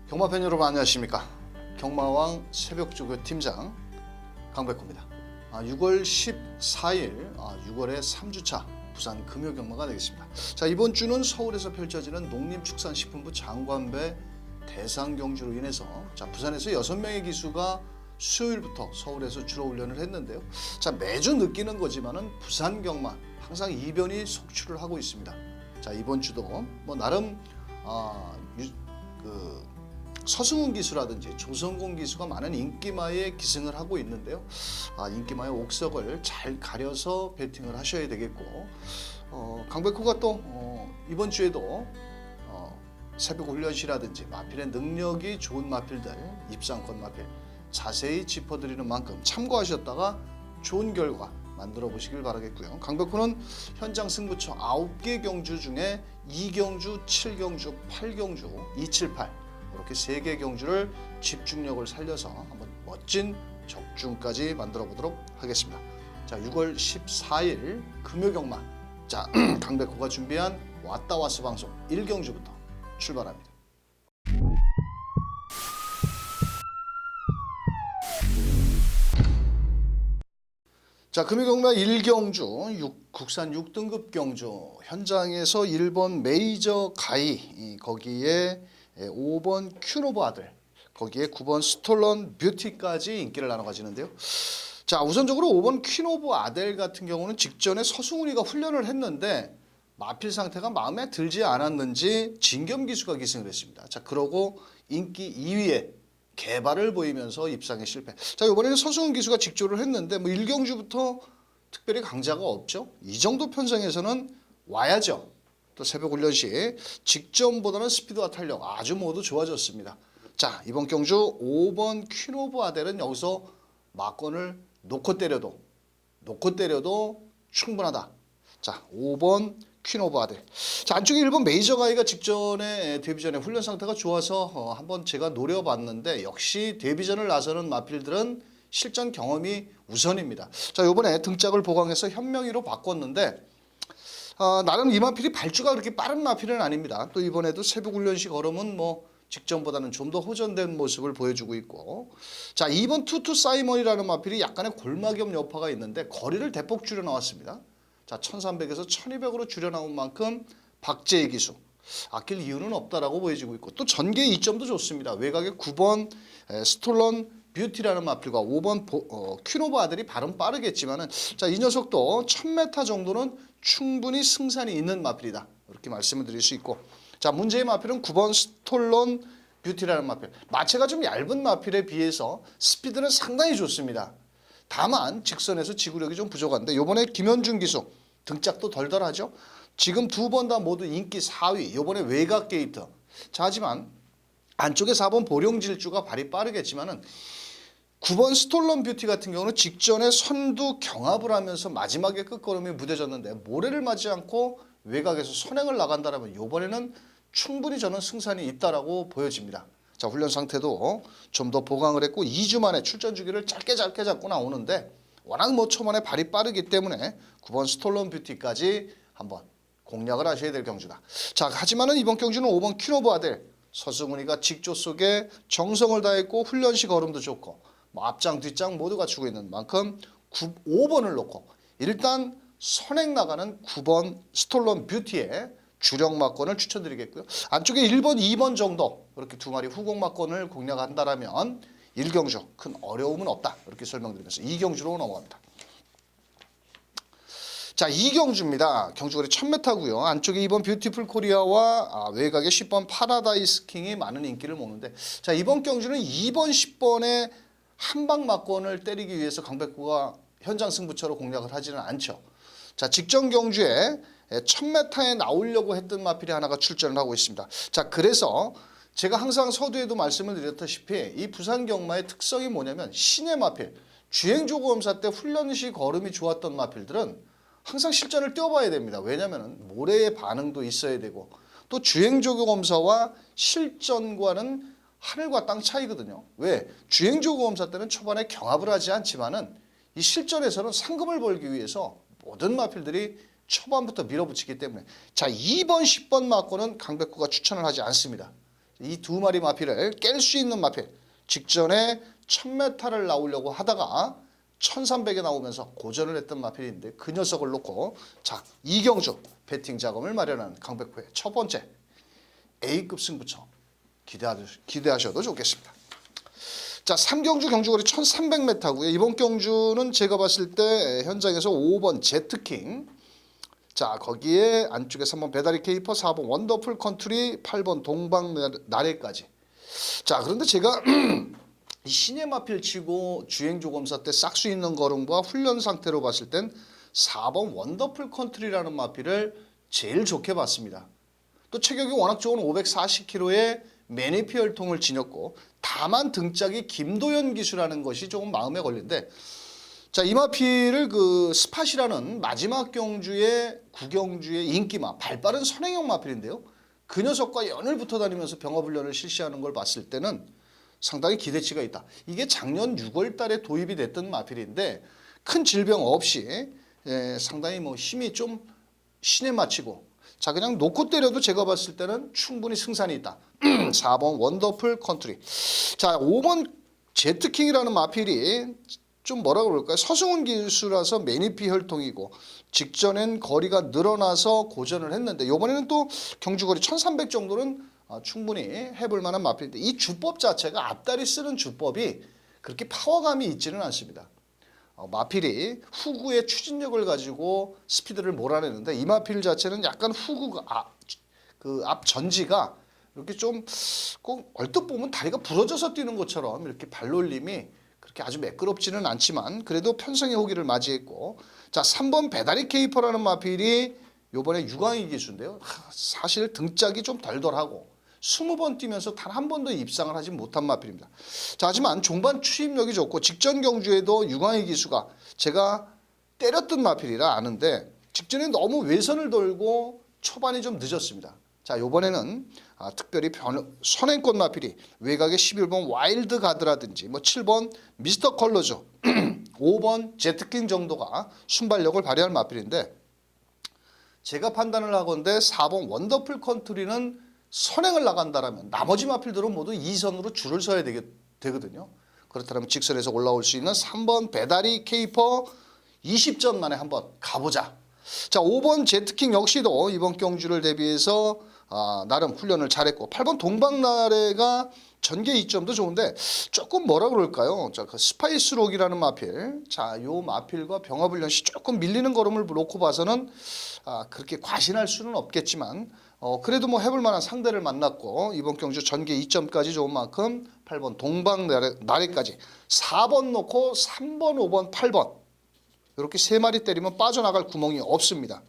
경마팬 여러분 안녕하십니까. 경마왕 새벽조교 팀장 강백호입니다. 6월 14일 6월의 3주차 부산 금요경마가 되겠습니다. 자, 이번 주는 서울에서 펼쳐지는 농림축산식품부 장관배 대상경주로 인해서 부산에서 6명의 기수가 수요일부터 서울에서 주로 훈련을 했는데요. 자, 매주 느끼는 거지만은 부산 경마 항상 이변이 속출을 하고 있습니다. 자, 이번 주도 나름 서승훈 기수라든지 조성공 기수가 많은 인기마에 기승을 하고 있는데요. 인기마의 옥석을 잘 가려서 배팅을 하셔야 되겠고, 강백호가 또 이번 주에도 새벽 훈련시라든지 마필의 능력이 좋은 마필들, 입상권 마필 자세히 짚어드리는 만큼 참고하셨다가 좋은 결과 만들어 보시길 바라겠고요. 강백호는 현장 승부처 9개 경주 중에 2경주, 7경주, 8경주, 278 이렇게 3개 경주를 집중력을 살려서 한번 멋진 적중까지 만들어 보도록 하겠습니다. 자, 6월 14일 금요경마. 자, 강백호가 준비한 왔다 왔어 방송 1경주부터 출발합니다. 자, 금요경마 1경주 국산 6등급 경주 현장에서 1번 메이저 가이, 거기에 5번 큐노브 아들, 거기에 9번 스톨런 뷰티까지 인기를 나눠 가지는데요. 자, 우선적으로 5번 큐노브 아들 같은 경우는 직전에 서승훈이가 훈련을 했는데 마필 상태가 마음에 들지 않았는지 진겸 기수가 기승을 했습니다. 자, 그러고 인기 2위에 개발을 보이면서 입상에 실패. 자, 이번에는 서승훈 기수가 직조를 했는데 1경주부터 특별히 강자가 없죠. 이 정도 편성에서는 와야죠. 또 새벽 훈련 시 직전보다는 스피드와 탄력 아주 모두 좋아졌습니다. 자, 이번 경주 5번 퀸오브 아델은 여기서 막건을 놓고 때려도 충분하다. 자, 5번 퀸오브 아델. 자, 안쪽에 1번 메이저 가이가 직전에 데뷔 전에 훈련 상태가 좋아서 한번 제가 노려봤는데 역시 데뷔전을 나서는 마필들은 실전 경험이 우선입니다. 자, 이번에 등짝을 보강해서 현명히로 바꿨는데 나름 이 마필이 발주가 그렇게 빠른 마필은 아닙니다. 또 이번에도 새벽 훈련식 걸음은 직전보다는 좀 더 호전된 모습을 보여주고 있고, 자, 2번 투투 사이먼이라는 마필이 약간의 골마겸 여파가 있는데 거리를 대폭 줄여 나왔습니다. 자, 1300에서 1200으로 줄여 나온 만큼 박재희 기수 아낄 이유는 없다라고 보여지고 있고, 또 전개 이점도 좋습니다. 외곽에 9번 스톨런 뷰티라는 마필과 5번 큐노브 아들이 발은 빠르겠지만은, 자, 이 녀석도 1000m 정도는 충분히 승산이 있는 마필이다, 이렇게 말씀을 드릴 수 있고, 자, 문제의 마필은 9번 스톨런 뷰티라는 마필. 마체가 좀 얇은 마필에 비해서 스피드는 상당히 좋습니다. 다만 직선에서 지구력이 좀 부족한데 이번에 김현준 기수 등짝도 덜덜하죠. 지금 두 번 다 모두 인기 4위. 이번에 외곽 게이트. 자, 하지만 안쪽에 4번 보령질주가 발이 빠르겠지만은 9번 스톨런 뷰티 같은 경우는 직전에 선두 경합을 하면서 마지막에 끝걸음이 무뎌졌는데 모래를 맞지 않고 외곽에서 선행을 나간다라면 이번에는 충분히 저는 승산이 있다라고 보여집니다. 자, 훈련 상태도 좀 더 보강을 했고 2주 만에 출전 주기를 짧게 잡고 나오는데 워낙 초반에 발이 빠르기 때문에 9번 스톨런 뷰티까지 한번 공략을 하셔야 될 경주다. 자, 하지만은 이번 경주는 5번 퀸오브 아델 서승훈이가 직조 속에 정성을 다했고 훈련시 걸음도 좋고 앞장 뒷장 모두 갖추고 있는 만큼 5번을 놓고 일단 선행 나가는 9번 스톨런 뷰티의 주력 막건을 추천드리겠고요. 안쪽에 1번, 2번 정도 이렇게 두 마리 후공 막건을 공략한다라면 1경주 큰 어려움은 없다, 이렇게 설명드리면서 2경주로 넘어갑니다. 자, 2경주입니다. 경주거리 1000m고요. 안쪽에 2번 뷰티풀 코리아와 외곽에 10번 파라다이스 킹이 많은 인기를 모으는데, 자, 이번 경주는 2번, 10번의 한방 막건을 때리기 위해서 강백호가 현장 승부처로 공략을 하지는 않죠. 자, 직전 경주에 1000m에 나오려고 했던 마필이 하나가 출전을 하고 있습니다. 자, 그래서 제가 항상 서두에도 말씀을 드렸다시피 이 부산 경마의 특성이 뭐냐면 신의 마필, 주행조구검사 때 훈련 시 걸음이 좋았던 마필들은 항상 실전을 뛰어봐야 됩니다. 왜냐하면 모래의 반응도 있어야 되고 또 주행조구검사와 실전과는 하늘과 땅 차이거든요. 왜? 주행조구검사 때는 초반에 경합을 하지 않지만은 이 실전에서는 상금을 벌기 위해서 모든 마필들이 초반부터 밀어붙이기 때문에, 자, 2번, 10번 맞고는 강백호가 추천을 하지 않습니다. 이 두 마리 마필을 깰 수 있는 마필. 직전에 1000m를 나오려고 하다가 1300에 나오면서 고전을 했던 마필인데 그 녀석을 놓고 자 이경주 배팅 자금을 마련하는 강백호의 첫 번째 A급 승부처 기대하셔도 좋겠습니다. 자 3경주 경주거리 1300m고요. 이번 경주는 제가 봤을 때 현장에서 5번 제트킹 자 거기에 안쪽에 3번 배다리 케이퍼 4번 원더풀 컨트리 8번 동방나래까지 자 그런데 제가 이 신예 마필 치고 주행조검사 때 싹수 있는 걸음과 훈련 상태로 봤을 땐 4번 원더풀 컨트리라는 마필을 제일 좋게 봤습니다. 또 체격이 워낙 좋은 540kg의 매니피 혈통을 지녔고 다만 등짝이 김도연 기수라는 것이 조금 마음에 걸리는데 자, 이 마필을 그 스팟이라는 마지막 경주의 구경주의 인기마 발빠른 선행형 마필인데요. 그 녀석과 연을 붙어 다니면서 병합훈련을 실시하는 걸 봤을 때는 상당히 기대치가 있다. 이게 작년 6월 달에 도입이 됐던 마필인데 큰 질병 없이 상당히 뭐 힘이 좀 신에 맞추고 자 그냥 놓고 때려도 제가 봤을 때는 충분히 승산이 있다. 4번 원더풀 컨트리. 자 5번 제트킹이라는 마필이 좀 뭐라 그럴까요? 서승훈 기수라서 매니피 혈통이고 직전엔 거리가 늘어나서 고전을 했는데 이번에는 또 경주거리 1300 정도는 충분히 해볼 만한 마필인데 이 주법 자체가 앞다리 쓰는 주법이 그렇게 파워감이 있지는 않습니다. 마필이 후구의 추진력을 가지고 스피드를 몰아내는데 이 마필 자체는 약간 후구가 그 앞 전지가 이렇게 좀 꼭 얼뜻 보면 다리가 부러져서 뛰는 것처럼 이렇게 발놀림이 그렇게 아주 매끄럽지는 않지만 그래도 편성의 호기를 맞이했고 자 3번 배다리 케이퍼라는 마필이 요번에 유광희 기수인데요. 사실 등짝이 좀 덜덜하고 20번 뛰면서 단 한 번도 입상을 하지 못한 마필입니다. 자, 하지만 종반 추임력이 좋고 직전 경주에도 유광희 기수가 제가 때렸던 마필이라 아는데 직전에 너무 외선을 돌고 초반이 좀 늦었습니다. 자, 요번에는 특별히 선행권 마필이 외곽의 11번 와일드 가드라든지 뭐 7번 미스터 컬러죠. 5번 제트킹 정도가 순발력을 발휘할 마필인데 제가 판단을 하건대 4번 원더풀 컨트리는 선행을 나간다라면 나머지 마필들은 모두 2선으로 줄을 서야 되거든요. 그렇다면 직선에서 올라올 수 있는 3번 배다리 케이퍼 20전 만에 한번 가보자. 자 5번 제트킹 역시도 이번 경주를 대비해서 나름 훈련을 잘했고 8번 동방나래가 전개 이점도 좋은데 조금 뭐라 그럴까요? 자, 그 스파이스록이라는 마필. 자, 요 마필과 병합훈련 시 조금 밀리는 걸음을 놓고 봐서는 그렇게 과신할 수는 없겠지만 그래도 뭐 해볼 만한 상대를 만났고 이번 경주 전개 2점까지 좋은 만큼 8번 동방나래까지 4번 놓고 3번, 5번, 8번 이렇게 세 마리 때리면 빠져나갈 구멍이 없습니다.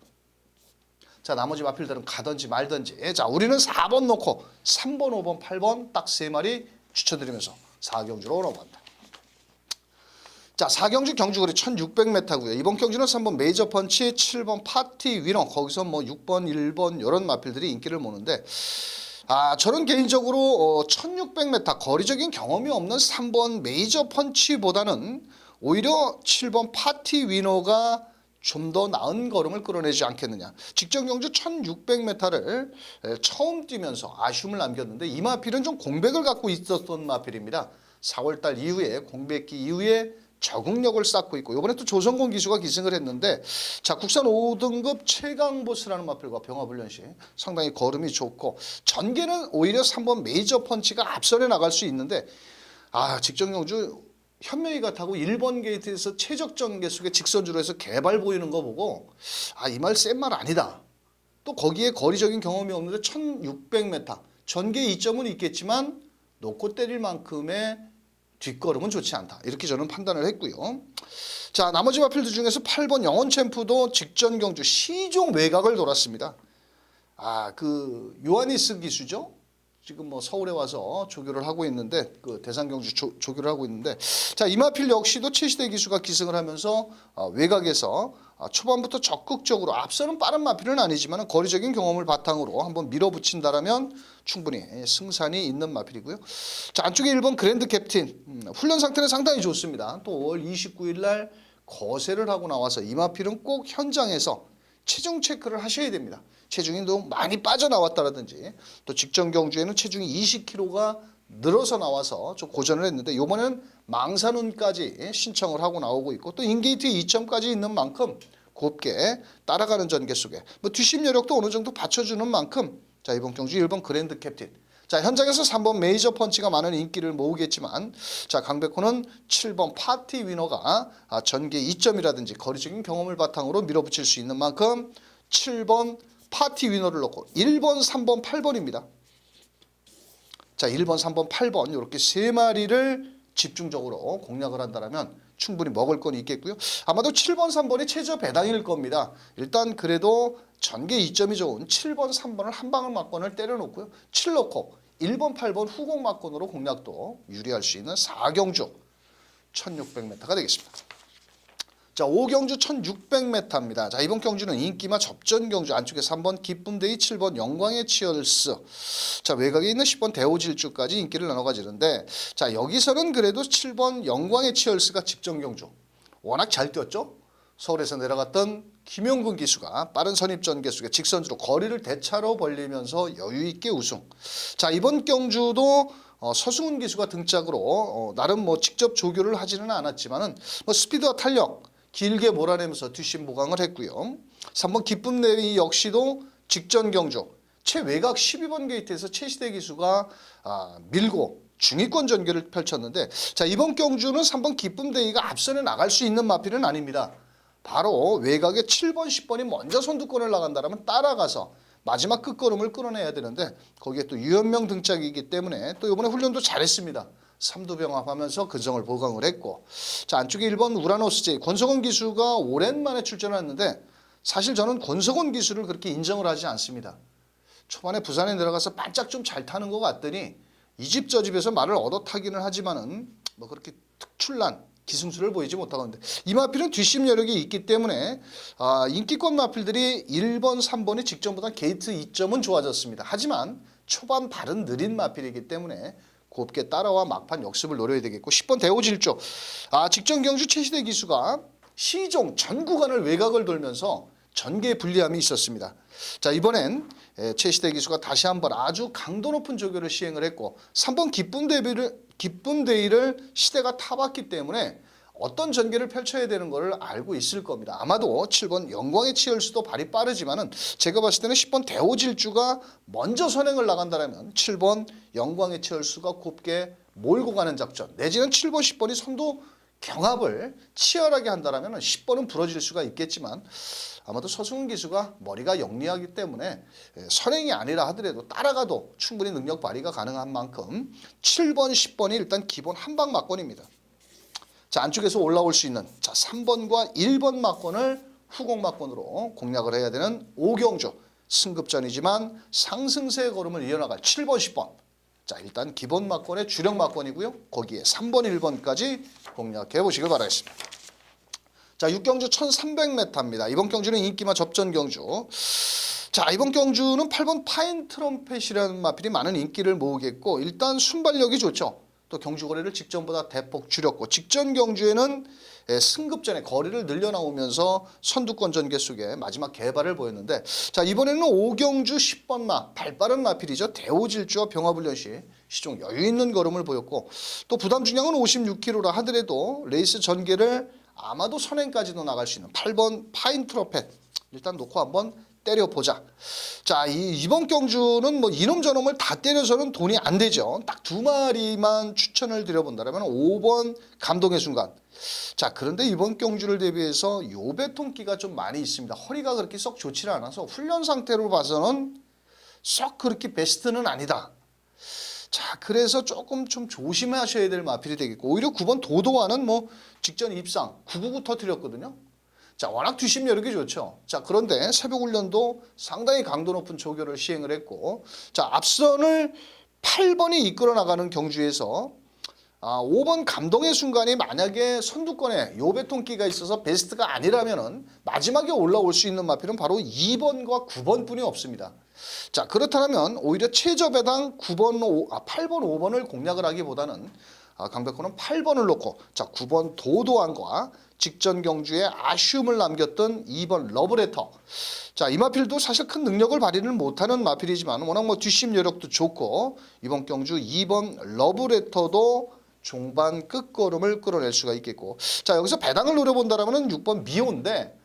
자 나머지 마필들은 가든지 말든지 자 우리는 4번 놓고 3번, 5번, 8번 딱 세 마리 추천드리면서 4경주로 넘어간다. 자 4경주 경주거리 1600m고요. 이번 경주는 3번 메이저 펀치 7번 파티 위너 거기서 뭐 6번 1번 이런 마필들이 인기를 모는데 저는 개인적으로 1600m 거리적인 경험이 없는 3번 메이저 펀치보다는 오히려 7번 파티 위너가 좀 더 나은 걸음을 끌어내지 않겠느냐. 직전 경주 1600m를 처음 뛰면서 아쉬움을 남겼는데 이 마필은 좀 공백을 갖고 있었던 마필입니다. 4월달 이후에 공백기 이후에 적응력을 쌓고 있고 이번에 또 조성곤 기수가 기승을 했는데 자 국산 5등급 최강보스라는 마필과 병합훈련 시 상당히 걸음이 좋고 전개는 오히려 3번 메이저 펀치가 앞선에 나갈 수 있는데 직전 경주 현명이가 타고 1번 게이트에서 최적전 계속의 직선주로 해서 개발 보이는 거 보고 이 말 센 말 아니다. 또 거기에 거리적인 경험이 없는데 1600m 전개 이점은 있겠지만 놓고 때릴 만큼의 뒷걸음은 좋지 않다. 이렇게 저는 판단을 했고요. 자 나머지 마필들 중에서 8번 영원 챔프도 직전 경주 시종 외곽을 돌았습니다. 그 요하니스 기수죠. 지금 뭐 서울에 와서 조교를 하고 있는데 그 대상경주 조교를 하고 있는데 자 이마필 역시도 최시대 기수가 기승을 하면서 외곽에서 초반부터 적극적으로 앞서는 빠른 마필은 아니지만 거리적인 경험을 바탕으로 한번 밀어붙인다라면 충분히 승산이 있는 마필이고요. 자 안쪽에 1번 그랜드 캡틴 훈련 상태는 상당히 좋습니다. 또 5월 29일 날 거세를 하고 나와서 이마필은 꼭 현장에서 체중 체크를 하셔야 됩니다. 체중이 너무 많이 빠져나왔다라든지 또 직전 경주에는 체중이 20kg가 늘어서 나와서 좀 고전을 했는데 이번에는 망산운까지 신청을 하고 나오고 있고 또 인게이트 2점까지 있는 만큼 곱게 따라가는 전개 속에 뭐 뒷심 여력도 어느 정도 받쳐주는 만큼 자 이번 경주 1번 그랜드 캡틴 자 현장에서 3번 메이저 펀치가 많은 인기를 모으겠지만 자 강백호는 7번 파티 위너가 전개 2점이라든지 거리적인 경험을 바탕으로 밀어붙일 수 있는 만큼 7번 파티 위너를 놓고 1번, 3번, 8번입니다. 자 1번, 3번, 8번 이렇게 세 마리를 집중적으로 공략을 한다면 충분히 먹을 건 있겠고요. 아마도 7번, 3번이 최저 배당일 겁니다. 일단 그래도 전개 2점이 좋은 7번, 3번을 한 방울 막건을 때려놓고요. 7 넣고 1번, 8번 후공 막건으로 공략도 유리할 수 있는 4경주 1600m가 되겠습니다. 자 5경주 1600m입니다. 자 이번 경주는 인기마 접전 경주 안쪽에 3번 기쁨데이 7번 영광의 치얼스 자 외곽에 있는 10번 대오질주까지 인기를 나눠 가지는데 자 여기서는 그래도 7번 영광의 치얼스가 직전 경주 워낙 잘 뛰었죠. 서울에서 내려갔던 김용근 기수가 빠른 선입전 개수에 직선주로 거리를 대차로 벌리면서 여유 있게 우승. 자 이번 경주도 서승훈 기수가 등짝으로 나름 뭐 직접 조교를 하지는 않았지만은 뭐 스피드와 탄력 길게 몰아내면서 뒷심 보강을 했고요. 3번 기쁨데이 역시도 직전 경주 최외곽 12번 게이트에서 최시대 기수가 밀고 중위권 전개를 펼쳤는데 자 이번 경주는 3번 기쁨데이가 앞선에 나갈 수 있는 마필은 아닙니다. 바로 외곽에 7번, 10번이 먼저 선두권을 나간다면 따라가서 마지막 끝걸음을 끌어내야 되는데 거기에 또 유현명 등짝이기 때문에 또 이번에 훈련도 잘했습니다. 삼두병합하면서 근성을 보강을 했고 자 안쪽에 1번 우라노스제 권석원 기수가 오랜만에 출전했는데 사실 저는 권석원 기수를 그렇게 인정을 하지 않습니다. 초반에 부산에 내려가서 반짝 좀 잘 타는 것 같더니 이 집 저 집에서 말을 얻어 타기는 하지만은 뭐 그렇게 특출난 기승수를 보이지 못하고 있는데 이 마필은 뒷심 여력이 있기 때문에 인기권 마필들이 1번, 3번이 직전보다 게이트 2점은 좋아졌습니다. 하지만 초반 발은 느린 마필이기 때문에 곱게 따라와 막판 역습을 노려야 되겠고 10번 대오질주 직전 경주 최시대 기수가 시종 전 구간을 외곽을 돌면서 전개 불리함이 있었습니다. 자 이번엔 최시대 기수가 다시 한번 아주 강도 높은 조교를 시행을 했고 3번 기쁨데이를 시대가 타봤기 때문에 어떤 전개를 펼쳐야 되는 것을 알고 있을 겁니다. 아마도 7번 영광의 치열수도 발이 빠르지만은 제가 봤을 때는 10번 대오질주가 먼저 선행을 나간다면 7번 영광의 치열수가 곱게 몰고 가는 작전 내지는 7번, 10번이 선두 경합을 치열하게 한다면 10번은 부러질 수가 있겠지만 아마도 서승훈 기수가 머리가 영리하기 때문에 선행이 아니라 하더라도 따라가도 충분히 능력 발휘가 가능한 만큼 7번, 10번이 일단 기본 한방 막권입니다. 자 안쪽에서 올라올 수 있는 자 3번과 1번 막권을 후공 막권으로 공략을 해야 되는 5경주 승급전이지만 상승세의 걸음을 이어나갈 7번, 10번 자 일단 기본 막권의 주력 막권이고요. 거기에 3번, 1번까지 공략해 보시길 바라겠습니다. 자 6경주 1300m입니다. 이번 경주는 인기마 접전 경주. 자 이번 경주는 8번 파인 트럼펫이라는 마필이 많은 인기를 모으겠고 일단 순발력이 좋죠. 또 경주 거리를 직전보다 대폭 줄였고 직전 경주에는 승급전에 거리를 늘려나오면서 선두권 전개 속에 마지막 개발을 보였는데 자 이번에는 5경주 10번 마 발빠른 마필이죠. 대오질주와 병합훈련 시 시종 여유 있는 걸음을 보였고 또 부담 중량은 56kg라 하더라도 레이스 전개를 아마도 선행까지도 나갈 수 있는 8번 파인 트럼펫 일단 놓고 한번 때려보자. 자 이번 경주는 뭐 이놈 저놈을 다 때려서는 돈이 안 되죠. 딱 두 마리만 추천을 드려본다면 5번 감동의 순간. 자 그런데 이번 경주를 대비해서 요배통기가 좀 많이 있습니다. 허리가 그렇게 썩 좋지는 않아서 훈련 상태로 봐서는 썩 그렇게 베스트는 아니다. 자 그래서 조금 좀 조심하셔야 될 마필이 되겠고 오히려 9번 도도와는 뭐 직전 입상 999 터뜨렸거든요. 자 워낙 뒷심 여력이 좋죠. 자 그런데 새벽 훈련도 상당히 강도 높은 조교를 시행을 했고 자 앞선을 8번이 이끌어 나가는 경주에서 5번 감동의 순간이 만약에 선두권에 요배통기가 있어서 베스트가 아니라면은 마지막에 올라올 수 있는 마필은 바로 2번과 9번뿐이 없습니다. 자 그렇다면 오히려 최저 배당 8번, 5번을 공략을 하기보다는 강백호는 8번을 놓고 자 9번 도도안과 직전 경주에 아쉬움을 남겼던 2번 러브레터. 자, 이 마필도 사실 큰 능력을 발휘는 못하는 마필이지만 워낙 뭐 뒷심 여력도 좋고 이번 경주 2번 러브레터도 종반 끝걸음을 끌어낼 수가 있겠고. 자, 여기서 배당을 노려본다라면 6번 미오인데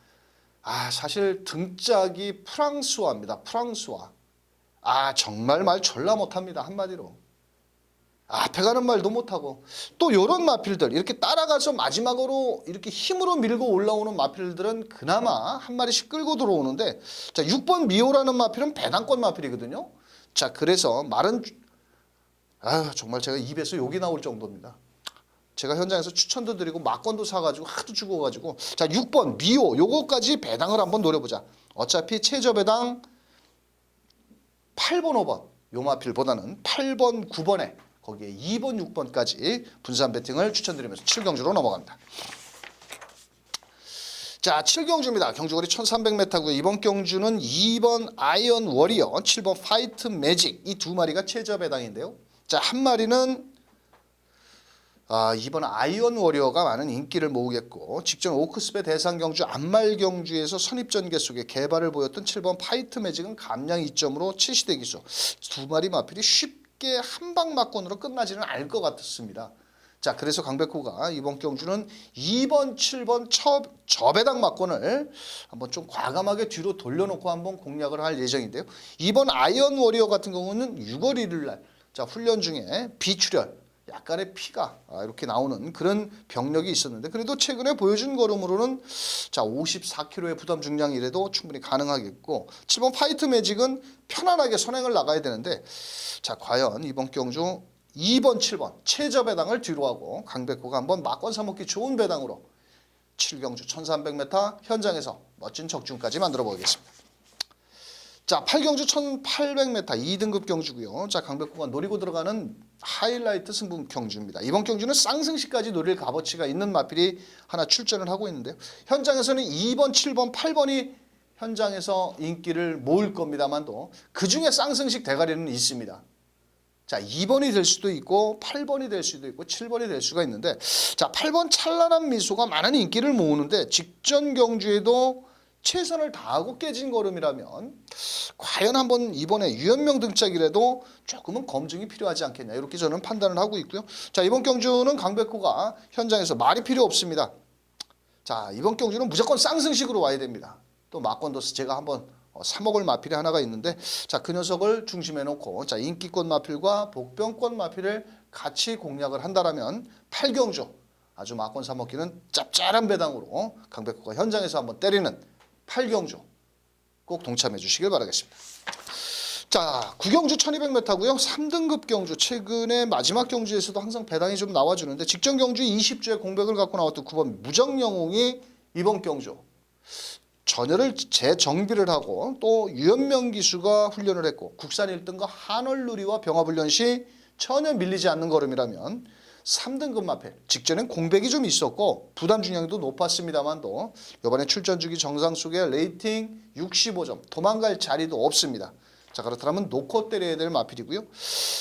사실 등짝이 프랑스화입니다. 프랑스화. 정말 말 졸라 못합니다. 한마디로. 앞에 가는 말도 못하고 또 이런 마필들 이렇게 따라가서 마지막으로 이렇게 힘으로 밀고 올라오는 마필들은 그나마 한 마리씩 끌고 들어오는데 자 6번 미호라는 마필은 배당권 마필이거든요. 자 그래서 말은 정말 제가 입에서 욕이 나올 정도입니다. 제가 현장에서 추천도 드리고 막건도 사가지고 하도 죽어가지고 자 6번 미호 요거까지 배당을 한번 노려보자. 어차피 최저 배당 8번 5번 요 마필보다는 8번 9번에 거기에 2번, 6번까지 분산 배팅을 추천드리면서 7경주로 넘어갑니다. 자, 7경주입니다. 경주거리 1300m고요. 이번 경주는 2번 아이언 워리어, 7번 파이트 매직 이 두 마리가 최저 배당인데요. 자, 한 마리는 이번 아이언 워리어가 많은 인기를 모으겠고 직전 오크스배 대상 경주 안말 경주에서 선입전개 속에 개발을 보였던 7번 파이트 매직은 감량 2점으로 7시대 기수 두 마리 마필이 쉽게 한방 막건으로 끝나지는 않을 것 같았습니다. 자, 그래서 강백호가 이번 경주는 2번, 7번 저배당 막건을 한번 좀 과감하게 뒤로 돌려놓고 한번 공략을 할 예정인데요. 이번 아이언 워리어 같은 경우는 6월 1일 날 훈련 중에 비출혈 약간의 피가 이렇게 나오는 그런 병력이 있었는데 그래도 최근에 보여준 걸음으로는 자 54kg의 부담 중량이라도 충분히 가능하겠고 7번 파이트 매직은 편안하게 선행을 나가야 되는데 자 과연 이번 경주 2번 7번 최저 배당을 뒤로 하고 강백호가 한번 막권 사먹기 좋은 배당으로 7경주 1300m 현장에서 멋진 적중까지 만들어 보겠습니다. 자 8경주 1800m 2등급 경주고요. 자 강백호가 노리고 들어가는 하이라이트 승부 경주입니다. 이번 경주는 쌍승시까지 노릴 값어치가 있는 마필이 하나 출전을 하고 있는데요. 현장에서는 2번, 7번, 8번이 현장에서 인기를 모을 겁니다만도 그중에 쌍승식 대가리는 있습니다. 자 2번이 될 수도 있고 8번이 될 수도 있고 7번이 될 수가 있는데 자 8번 찬란한 미소가 많은 인기를 모으는데 직전 경주에도 최선을 다하고 깨진 걸음이라면 과연 한번 이번에 유연명 등짝이라도 조금은 검증이 필요하지 않겠냐 이렇게 저는 판단을 하고 있고요. 자 이번 경주는 강백호가 현장에서 말이 필요 없습니다. 자 이번 경주는 무조건 쌍승식으로 와야 됩니다. 또 막건도 제가 한번 사먹을 마필이 하나가 있는데 자 그 녀석을 중심에 놓고 자 인기권 마필과 복병권 마필을 같이 공략을 한다라면 8경주 아주 막건 사먹기는 짭짤한 배당으로 강백호가 현장에서 한번 때리는 8경주 꼭 동참해 주시길 바라겠습니다. 자 9경주 1200m고요. 3등급 경주 최근에 마지막 경주에서도 항상 배당이 좀 나와주는데 직전 경주 20주에 공백을 갖고 나왔던 9번 무정영웅이 이번 경주 전열을 재정비를 하고 또 유연명 기수가 훈련을 했고 국산 1등과 한월누리와 병합훈련 시 전혀 밀리지 않는 걸음이라면 3등급 마필 직전엔 공백이 좀 있었고 부담 중량도 높았습니다만도 이번에 출전 주기 정상 속에 레이팅 65점 도망갈 자리도 없습니다. 자 그렇다면 놓고 때려야 될 마필이고요.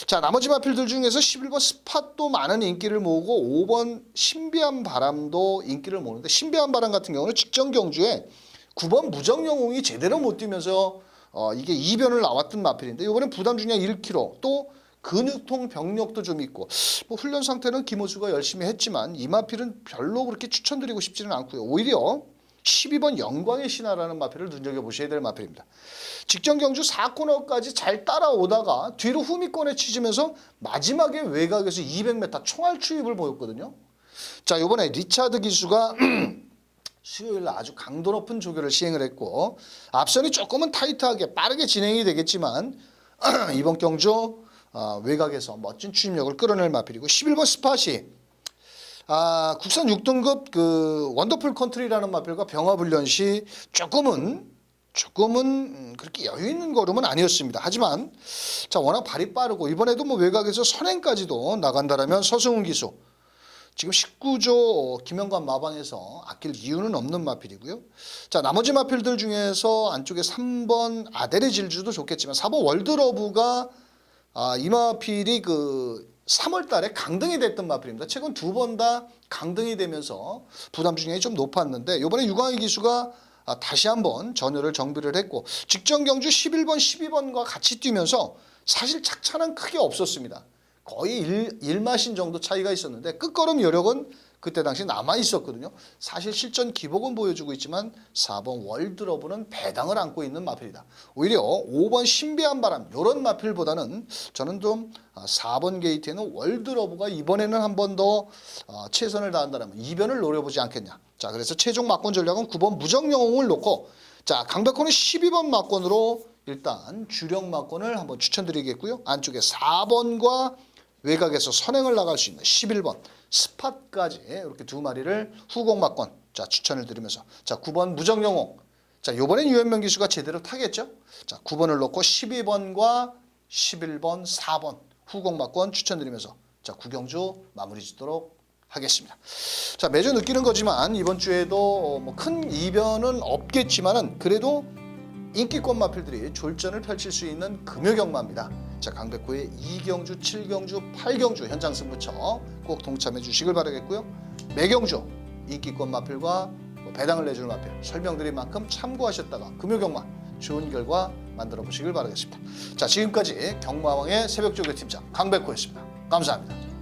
자 나머지 마필들 중에서 11번 스팟도 많은 인기를 모으고 5번 신비한 바람도 인기를 모으는데 신비한 바람 같은 경우는 직전 경주에 9번 무정영웅이 제대로 못 뛰면서 이게 이변을 나왔던 마필인데 이번엔 부담 중량 1kg 또 근육통 병력도 좀 있고 뭐 훈련 상태는 김호수가 열심히 했지만 이 마필은 별로 그렇게 추천드리고 싶지는 않고요. 오히려 12번 영광의 신화라는 마필을 눈여겨보셔야 될 마필입니다. 직전 경주 4코너까지 잘 따라오다가 뒤로 후미권에 치지면서 마지막에 외곽에서 200m 총알 추입을 보였거든요. 자 이번에 리차드 기수가 수요일 날 아주 강도 높은 조교를 시행을 했고 앞선이 조금은 타이트하게 빠르게 진행이 되겠지만 이번 경주 외곽에서 멋진 추진력을 끌어낼 마필이고 11번 스팟이 국산 6등급 그 원더풀 컨트리라는 마필과 병합훈련 시 조금은 그렇게 여유 있는 걸음은 아니었습니다. 하지만 자 워낙 발이 빠르고 이번에도 뭐 외곽에서 선행까지도 나간다라면 서승훈 기수 지금 19조 김영관 마방에서 아낄 이유는 없는 마필이고요. 자 나머지 마필들 중에서 안쪽에 3번 아데레 질주도 좋겠지만 4번 월드러브가 이 마필이 그 3월 달에 강등이 됐던 마필입니다. 최근 두 번 다 강등이 되면서 부담 중량이 좀 높았는데 이번에 유광희 기수가 다시 한번 전열을 정비를 했고 직전 경주 11번, 12번과 같이 뛰면서 사실 착차는 크게 없었습니다. 거의 1마신 정도 차이가 있었는데 끝걸음 여력은 그때 당시 남아 있었거든요. 사실 실전 기복은 보여주고 있지만 4번 월드러브는 배당을 안고 있는 마필이다. 오히려 5번 신비한 바람 이런 마필보다는 저는 좀 4번 게이트에는 월드러브가 이번에는 한 번 더 최선을 다한다면 이변을 노려보지 않겠냐. 자, 그래서 최종 막권 전략은 9번 무정영웅을 놓고 자, 강백호는 12번 막권으로 일단 주력 막권을 한번 추천드리겠고요. 안쪽에 4번과 외곽에서 선행을 나갈 수 있는 11번 스팟까지 이렇게 두 마리를 후공 막권 자 추천을 드리면서 자 9번 무정영웅 자 요번엔 유현명 기수가 제대로 타겠죠. 자 9번을 놓고 12번과 11번 4번 후공 막권 추천드리면서 자 9경주 마무리 짓도록 하겠습니다. 자 매주 느끼는 거지만 이번 주에도 뭐 큰 이변은 없겠지만은 그래도 인기권 마필들이 졸전을 펼칠 수 있는 금요경마입니다. 자 강백호의 2경주, 7경주, 8경주 현장 승부처 꼭 동참해 주시길 바라겠고요. 매경주 인기권 마필과 배당을 내줄 마필 설명드린 만큼 참고하셨다가 금요경마 좋은 결과 만들어 보시길 바라겠습니다. 자 지금까지 경마왕의 새벽조교 팀장 강백호였습니다. 감사합니다.